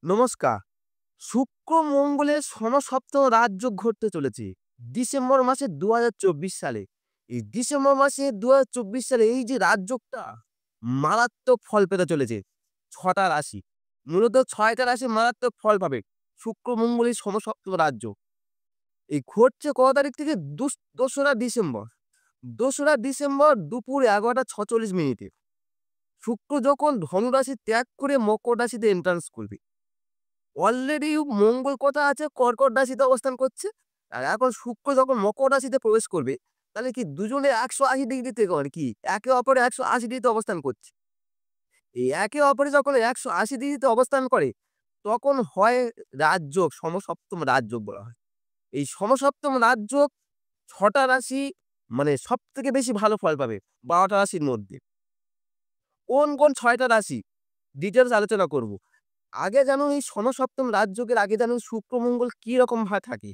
নমস্কার। শুক্র মঙ্গলের সমসপ্তম রাজযোগ ঘটতে চলেছে ডিসেম্বর মাসে ২০২৪ সালে। এই ডিসেম্বর মাসে ২০২৪ সালে এই যে রাজযোগটা মারাত্মক ফল পেতে চলেছে। ৬টা রাশি। মূলত ৬টা রাশি মারাত্মক ফল পাবে। শুক্র মঙ্গলের সমসপ্তম রাজযোগ। এই ঘটছে কত তারিখ থেকে? ২রা ডিসেম্বর। ২রা ডিসেম্বর দুপুর ১১টা ৪৬ মিনিটে। শুক্র যখন ধনুরাশি ত্যাগ করে মকর রাশিতে এন্ট্রান্স করবে। অলরেডি মঙ্গল কোথায় আছে? কর্কট রাশিতে অবস্থান করছে। আর এখন শুক্র যখন মকর রাশিতে প্রবেশ করবে, তাহলে কি দুজনে ১৮০ ডিগ্রিতে করে কি একে অপরের ১৮০ ডিগ্রিতে অবস্থান করছে। এই একে অপরে যখন ১৮০ ডিগ্রিতে অবস্থান করে, তখন হয় রাজযোগ, সমসপ্তম রাজযোগ বলা হয়। এই সমসপ্তম রাজযোগ ৬টা রাশি মানে সবথেকে বেশি ভালো ফল পাবে ১২টা রাশির মধ্যে। কোন ৬টা রাশি? ডিটেইলস আলোচনা করব। আগে জানুন এই সমসপ্তম রাজযোগের আগে জানুন শুক্র মঙ্গল কি রকম ভাবে থাকে।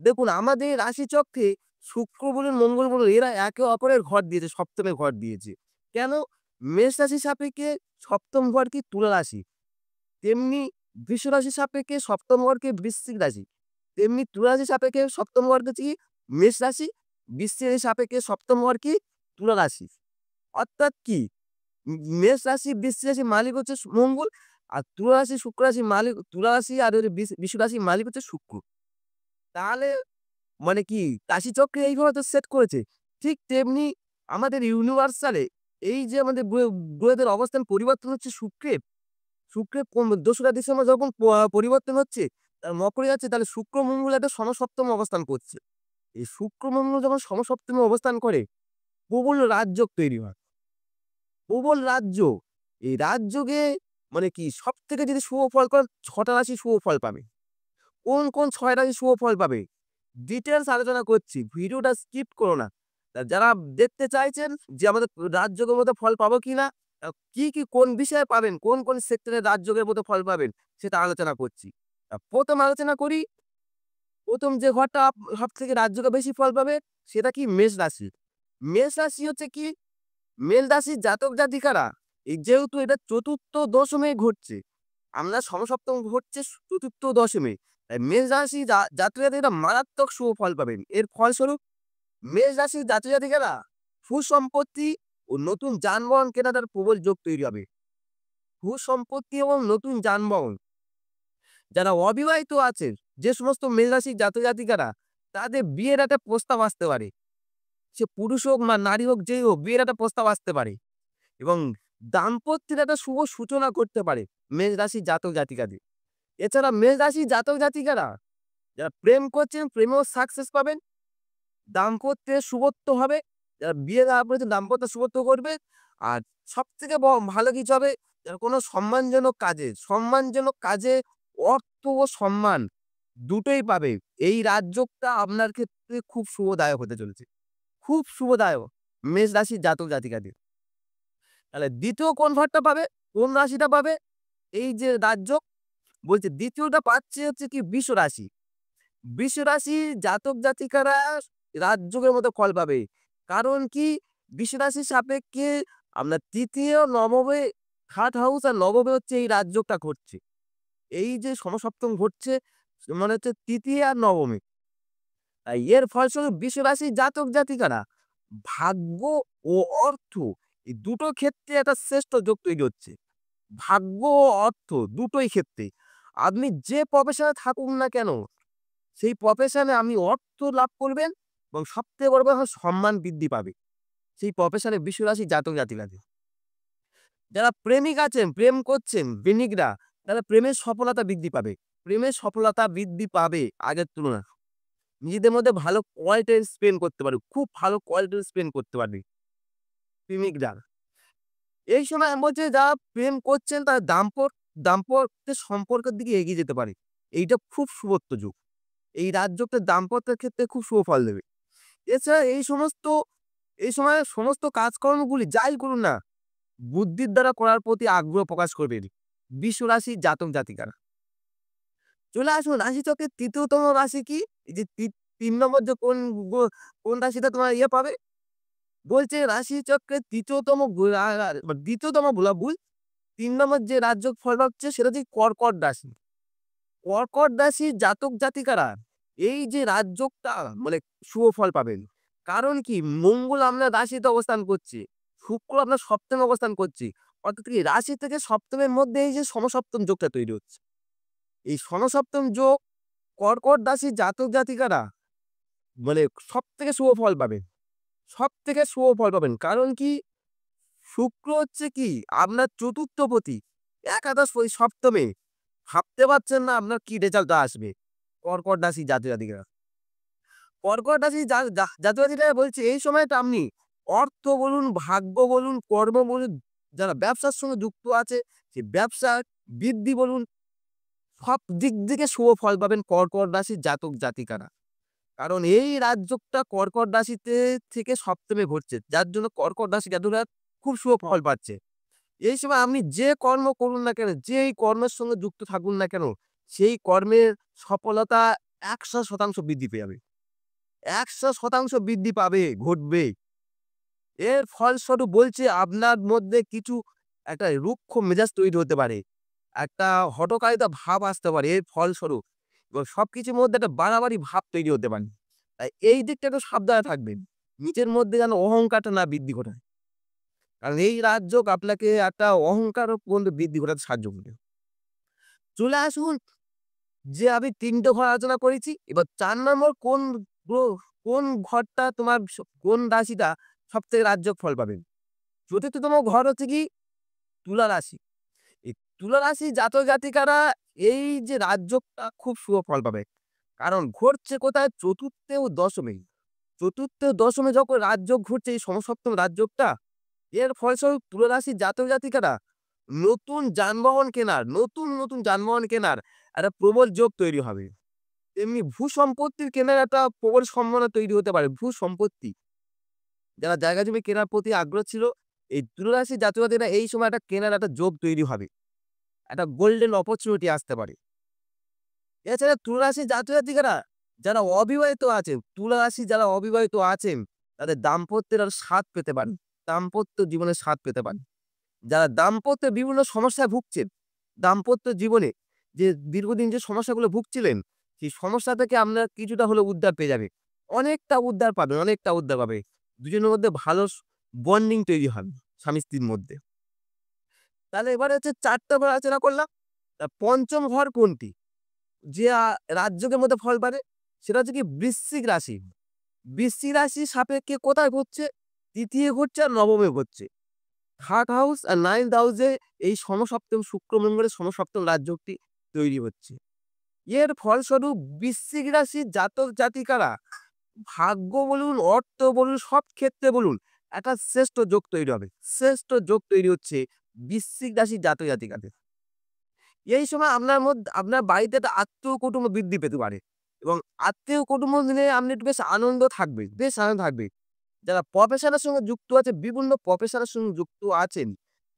দেখুন আমাদের রাশিচক্রে শুক্র বলুন মঙ্গল বলুন এরা একে অপরের ঘর দিয়েছে, সপ্তমের ঘর দিয়েছে। কেন? মেষ রাশি সাপেক্ষে সপ্তম ঘর কি তুলা রাশি, তেমনি বৃষ রাশি সাপেক্ষে সপ্তম ঘর কি বৃশ্চিক রাশি, তেমনি তুলা রাশি সাপেক্ষে সপ্তম ঘর কি মেষ রাশি, বৃশ্চিক রাশি সাপেক্ষে সপ্তম ঘর কি তুলা রাশি। অর্থাৎ কি মেষ রাশি বৃশ্চিক রাশির মালিক হচ্ছে মঙ্গল, আর তুলা রাশি শুক্র রাশির মালিক তুলা রাশি আর হচ্ছে বৃষ রাশির মালিক হচ্ছে শুক্র। তাহলে মানে কি রাশিচক্রে এইভাবে তো সেট করেছে। ঠিক তেমনি আমাদের ইউনিভার্সালে এই যে আমাদের গ্রহদের অবস্থান পরিবর্তন হচ্ছে শুক্রের ২রা ডিসেম্বর যখন পরিবর্তন হচ্ছে, মকরে যাচ্ছে, তাহলে শুক্র মঙ্গল একটা সমসপ্তম অবস্থান করছে। এই শুক্র মঙ্গল যখন সমসপ্তমে অবস্থান করে, প্রবল রাজযোগ তৈরি হয়। প্রবল রাজযোগ। এই রাজযোগে মানে কি সবথেকে যদি শুভ ফল করেন ৬টা রাশি শুভ ফল পাবে। কোন ৬ রাশি শুভ ফল পাবে? ডিটেইলস আলোচনা করছি। ভিডিওটা স্কিপ করো না। যারা দেখতে চাইছেন যে আমাদের রাজযোগের মতো ফল পাবো কিনা, কি কোন বিষয়ে পাবেন, কোন সেক্টরে রাজযোগের মতো ফল পাবেন সেটা আলোচনা করছি। ১ম আলোচনা করি, ১ম যে ঘরটা সবথেকে রাজযোগে বেশি ফল পাবে সেটা কি? মেষ রাশি। মেষ রাশি হচ্ছে কি মেষ রাশির জাতক জাতিকারা এই যেহেতু এটা ৪র্থ দশমে ঘটছে, আমরা সমসপ্তম ঘটছে ৪র্থ দশমে। তাই মেষ রাশি জাতক জাতিকারা মারাত্মক শুভ ফল পাবেন। এর ফলস্বরূপ মেষ রাশির জাতক জাতিকারা ভূ-সম্পত্তি ও নতুন যানবাহন কেনার তার প্রবল যোগ তৈরি হবে। ভূ-সম্পত্তি এবং নতুন যানবাহন। যারা অবিবাহিত আছেন, যে সমস্ত মেষ রাশির জাতক জাতিকারা, তাদের বিয়ের একটা প্রস্তাব আসতে পারে। সে পুরুষ হোক বা নারী হোক, যেই হোক বিয়ের একটা প্রস্তাব আসতে পারে এবং দাম্পত্যের একটা শুভ সূচনা করতে পারে মেষ রাশির জাতক জাতিকাদের। এছাড়া মেষ রাশির জাতক জাতিকারা যারা প্রেম করছেন, প্রেমেও সাকসেস পাবেন। দাম্পত্যের শুভত্ব হবে। যারা বিয়ে দেওয়া পর্যন্ত দাম্পত্য শুভত্ব করবে। আর সবথেকে ভালো কিছু হবে, যারা কোনো সম্মানজনক কাজে অর্থ ও সম্মান দুটোই পাবে। এই রাজযোগটা আপনার ক্ষেত্রে খুব শুভদায়ক হতে চলেছে। খুব শুভদায়ক মেষ রাশির জাতক জাতিকাদের। তাহলে ২য় কোন ঘরটা পাবে? কোন রাশিটা পাবে? এই যে রাজযোগ বলছে ২য়টা পাচ্ছে হচ্ছে কি বৃষ রাশি। বৃষ রাশি জাতক জাতিকারা রাজযোগের মতো ফল পাবে। কারণ কি? বৃষ রাশির সাপেক্ষে আপনার ৩য় নবমে, 3rd হাউস আর নবমে হচ্ছে এই রাজযোগটা ঘটছে। এই যে সমসপ্তম ঘটছে মানে হচ্ছে ৩য় আর নবমে। তাই এর ফলস্বরূপ বৃষ রাশির জাতক জাতিকারা ভাগ্য ও অর্থ এই দুটো ক্ষেত্রে একটা শ্রেষ্ঠ যোগ তৈরি হচ্ছে। ভাগ্য ও অর্থ দুটোই ক্ষেত্রে। আপনি যে প্রফেশনে থাকুন না কেন, সেই প্রফেশনে আপনি অর্থ লাভ করবেন এবং সবথেকে বড় কথা সম্মান বৃদ্ধি পাবে। সেই প্রফেশনে বৃষ রাশির জাতক জাতিকাদের। যারা প্রেমিক আছেন, প্রেম করছেন প্রেমিকরা, তারা প্রেমের সফলতা বৃদ্ধি পাবে। প্রেমের সফলতা বৃদ্ধি পাবে আগের তুলনায়। নিজেদের মধ্যে ভালো কোয়ালিটি স্পেন্ড করতে পারবে। খুব ভালো কোয়ালিটি স্পেন্ড করতে পারবে প্রেমিকরা। এই সময় আমি বলছি যারা প্রেম করছেন তারা দাম্পত্যের সম্পর্কের দিকে এগিয়ে যেতে পারে। এইটা খুব শুভত্ব যুগ। এই রাজযোগটা দাম্পত্যের ক্ষেত্রে খুব শুভ ফল দেবে। এছাড়া এই সময়ে সমস্ত কাজকর্মগুলি যাই করুন না, বুদ্ধির দ্বারা করার প্রতি আগ্রহ প্রকাশ করবেন বৃষ রাশির জাতক জাতিকারা। চলে আসুন রাশিচক্রের ৩য়তম রাশি কি? এই যে ৩ নম্বর যে কোন রাশিটা তোমার পাবে? বলছে রাশিচক্রের ৩য়তম ২য়তম বলা ভুল। 3 নম্বর যে রাজযোগ ফল হচ্ছে সেটা হচ্ছে কর্কট রাশি। কর্কট রাশির জাতক জাতিকারা এই যে রাজযোগটা মানে শুভ ফল পাবেন। কারণ কি মঙ্গল আপনার রাশিতে অবস্থান করছে, শুক্র আপনার সপ্তমে অবস্থান করছে। অর্থাৎ কি রাশি থেকে সপ্তমের মধ্যে এই যে সমসপ্তম যোগটা তৈরি হচ্ছে। এই সমসপ্তম যোগ কর্কট রাশির জাতক জাতিকারা মানে সবথেকে শুভ ফল পাবেন। সবথেকে শুভ ফল পাবেন। কারণ কি শুক্র হচ্ছে কি আপনার চতুর্থপতি, একাদশপতি সপ্তমে। ভাবতে পারছেন না আপনার কি রেজাল্টটা আসবে। কর্কট রাশি জাতক জাতিকারা। কর্কট রাশি জাতক জাতিকারা বলছে এই সময়টা আপনি অর্থ বলুন, ভাগ্য বলুন, কর্ম বলুন, যারা ব্যবসার সঙ্গে যুক্ত আছে সেই ব্যবসার বৃদ্ধি বলুন, সব দিক থেকে শুভ ফল পাবেন কর্কট রাশির জাতক জাতিকারা। কারণ এই রাজযোগটা কর্কট রাশিতে থেকে সপ্তমে ঘটছে। যার জন্য কর্কট রাশি জাতকরা খুব শুভ ফল পাচ্ছে। এই সময় আপনি যে কর্ম করুন না কেন, যেই কর্মের সঙ্গে যুক্ত থাকুন না কেন, সেই কর্মের সফলতা ১০০% বৃদ্ধি পেয়ে যাবে। ১০০% বৃদ্ধি পাবে, ঘটবে। এর ফলস্বরূপ বলছে আপনার মধ্যে কিছু একটা রুক্ষ মেজাজ তৈরি হতে পারে। একটা হঠকারিতা ভাব আসতে পারে এর ফলস্বরূপ। এবং সবকিছুর মধ্যে একটা বাড়াবাড়ি ভাব তৈরি হতে পারে। তাই এই দিকটা একটু সাবধানে থাকবেন। নিজের মধ্যে যেন অহংকারটা না বৃদ্ধি ঘটায়। কারণ এই রাজযোগ আপনাকে একটা অহংকারও পর্যন্ত বৃদ্ধি ঘটাতে সাহায্য করবে। চলে আসুন যে আমি ৩ টে ঘর আলোচনা করেছি। এবার ৪ নম্বর কোন ঘরটা তোমার কোন রাশিটা সবথেকে রাজযোগ ফল পাবেন। ৪র্থতম ঘর হচ্ছে কি তুলা রাশি। এই তুলা রাশি জাতক জাতিকারা এই যে রাজযোগটা খুব শুভ ফল পাবে। কারণ ঘটছে কোথায়? ৪র্থে ও দশমে। ৪র্থ ও দশমে যখন রাজযোগ ঘটছে এই সমসপ্তম রাজযোগটা, এর ফলস্বরূপ তুলা রাশির জাতক জাতিকারা নতুন যানবাহন কেনার একটা প্রবল যোগ তৈরি হবে। তেমনি ভূ-সম্পত্তির কেনার একটা প্রবল সম্ভাবনা তৈরি হতে পারে। ভূ-সম্পত্তি যারা জায়গা জমি কেনার প্রতি আগ্রহ ছিল, এই তুলা রাশির জাতক জাতিকারা এই সময় একটা কেনার একটা যোগ তৈরি হবে। একটা গোল্ডেন অপরচুনিটি আসতে পারে। এছাড়া তুলা রাশির জাতক জাতিকারা যারা অবিবাহিত আছেন, তুলা রাশি যারা অবিবাহিত আছেন, তাদের দাম্পত্যের আরো স্বাদ পেতে পারেন। দাম্পত্য জীবনের স্বাদ পেতে পারেন। যারা দাম্পত্যে বিভিন্ন সমস্যায় ভুগছেন, দাম্পত্য জীবনে যে দীর্ঘদিন যে সমস্যাগুলো ভুগছিলেন, সেই সমস্যা থেকে আপনারা কিছুটা হলেও উদ্ধার পেয়ে যাবে। অনেকটা উদ্ধার পাবেন, অনেকটা উদ্ধার পাবে। দুজনের মধ্যে ভালো বন্ডিং তৈরি হবে স্বামী-স্ত্রীর মধ্যে। তাহলে এবারে হচ্ছে ৪ টা ঘর আলোচনা করলাম। ৫ম ঘর কোনটি? যে রাজযোগের মধ্যে ফল পাবে সেটা হচ্ছে কি বৃশ্চিক রাশি। বৃশ্চিক রাশির সাপেক্ষে কোথায় ঘটছে? ৩য় ঘটছে আর ৯ম এ ঘটছে। 3rd হাউস আর 9th হাউসে এই সমসপ্তম শুক্র মঙ্গলের সমসপ্তম রাজযোগটি তৈরি হচ্ছে। এর ফলস্বরূপ বৃশ্চিক রাশির জাতক জাতিকারা ভাগ্য বলুন, অর্থ বলুন, সব ক্ষেত্রে বলুন একটা শ্রেষ্ঠ যোগ তৈরি হবে। শ্রেষ্ঠ যোগ তৈরি হচ্ছে বৃশ্চিক রাশির জাতক জাতিকাদের। এই সময় আপনার বাড়িতে একটা আত্মীয়-কুটুম্ব বৃদ্ধি পেতে পারে এবং আত্মীয়-কুটুম্ব মিলে আপনি একটু বেশ আনন্দ থাকবে, বেশ আনন্দ থাকবে। যারা প্রফেশনের সঙ্গে যুক্ত আছে, বিভিন্ন প্রফেশনের সঙ্গে যুক্ত আছেন,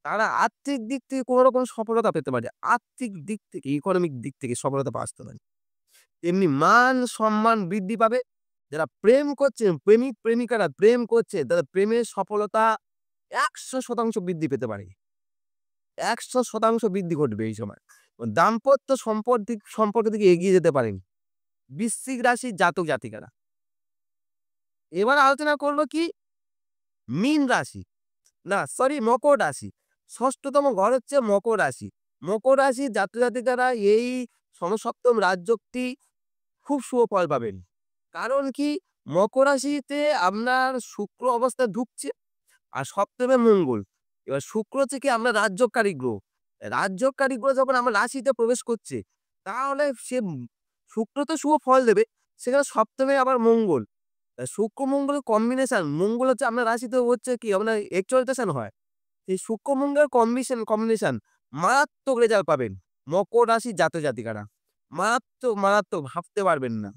তারা আর্থিক দিক থেকে কোন রকম সফলতা পেতে পারে। আর্থিক দিক থেকে, ইকোনমিক দিক থেকে সফলতা আসতে পারে। তেমনি মান-সম্মান বৃদ্ধি পাবে। যারা প্রেম করছেন, প্রেমিক-প্রেমিকারা প্রেম করছে, তাদের প্রেমের সফলতা ১০০% বৃদ্ধি পেতে পারে। ১০০% বৃদ্ধি ঘটবে এই সময়। দাম্পত্য সম্পর্ক থেকে এগিয়ে যেতে পারেন বৃশ্চিক রাশির জাতক জাতিকারা। এবার আলোচনা করব কি মীন রাশি, না সরি মকর রাশি। ৬ষ্ঠতম ঘর হচ্ছে মকর রাশি। মকর রাশির জাতক জাতিকারা এই সমসপ্তম রাজযোগটি খুব শুভ ফল পাবেন। কারণ কি মকর রাশিতে আপনার শুক্র অবস্থায় ঢুকছে আর সপ্তমে মঙ্গল। এবার শুক্র হচ্ছে কি আপনার রাজযোগকারী গ্রহ। রাজযোগকারী গ্রহ যখন আমার রাশিতে প্রবেশ করছে, তাহলে শুক্র তো শুভ ফল দেবে, সেখানে সপ্তমে আবার মঙ্গল। শুক্র মঙ্গলের কম্বিনেশন, মঙ্গল হচ্ছে আপনার রাশিতে হচ্ছে কি আপনার এক্সঅল্টেশন হয়। এই শুক্র মঙ্গলের কম্বিনেশন মারাত্মক রেজাল্ট পাবেন মকর রাশির জাতক জাতিকারা। মারাত্মক ভাবতে পারবেন না।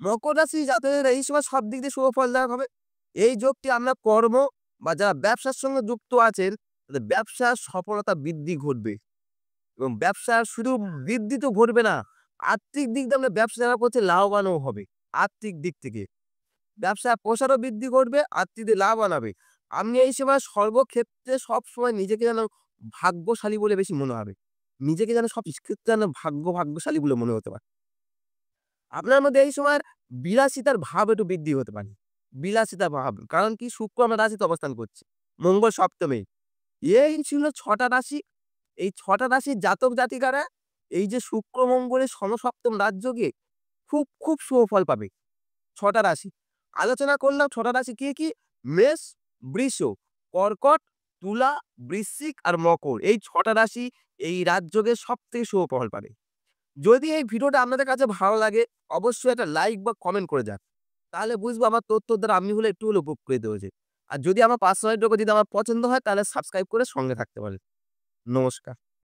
মকর রাশির জাতকেরা এই সময় সব দিক দিয়ে শুভ ফলদায়ক হবে। এই যোগটি আপনার কর্ম বা যারা ব্যবসার সঙ্গে যুক্ত আছেন, তাদের ব্যবসার সফলতা বৃদ্ধি ঘটবে এবং ব্যবসার শুধু বৃদ্ধি তো ঘটবে না, আর্থিক দিক দিয়ে আপনার ব্যবসা যারা করছে লাভবানও হবে। আর্থিক দিক থেকে ব্যবসার প্রসারও বৃদ্ধি ঘটবে, আর্থিক দিকে লাভবান হবে। আপনি এই সময় সর্বক্ষেত্রে সবসময় নিজেকে যেন ভাগ্যশালী বলে বেশি মনে হবে। নিজেকে যেন সব ক্ষেত্রে যেন ভাগ্যশালী বলে মনে হতে পারে। আপনার মধ্যে এই সময় বিলাসিতার ভাব একটু বৃদ্ধি হতে পারে। বিলাসিতার ভাব। কারণ কি শুক্র আপনার রাশিতে অবস্থান করছে। মঙ্গল সপ্তমে। এই ছিল ৬ টা রাশি। এই ৬ টা রাশির জাতক-জাতিকারা এই যে শুক্র মঙ্গলের সমসপ্তম রাজযোগে খুব সুফল পাবে। ৬ টা রাশি। আলোচনা করলাম ৬ টা রাশি কি? মেষ, বৃষ, কর্কট, তুলা, বৃশ্চিক আর মকর। এই ৬ টা রাশি এই রাজযোগে সবথেকে সুফল পাবে। যদি এই ভিডিওটা আপনাদের কাছে ভালো লাগে, অবশ্যই একটা লাইক বা কমেন্ট করে যান। তাহলে বুঝবো আমার তথ্যর দ্বারা আমি হলে একটু হলেও উপকৃত হয়েছি। আর যদি আমার পার্সোনালিটি যদি আমার পছন্দ হয় তাহলে সাবস্ক্রাইব করে সঙ্গে থাকতে পারেন। নমস্কার।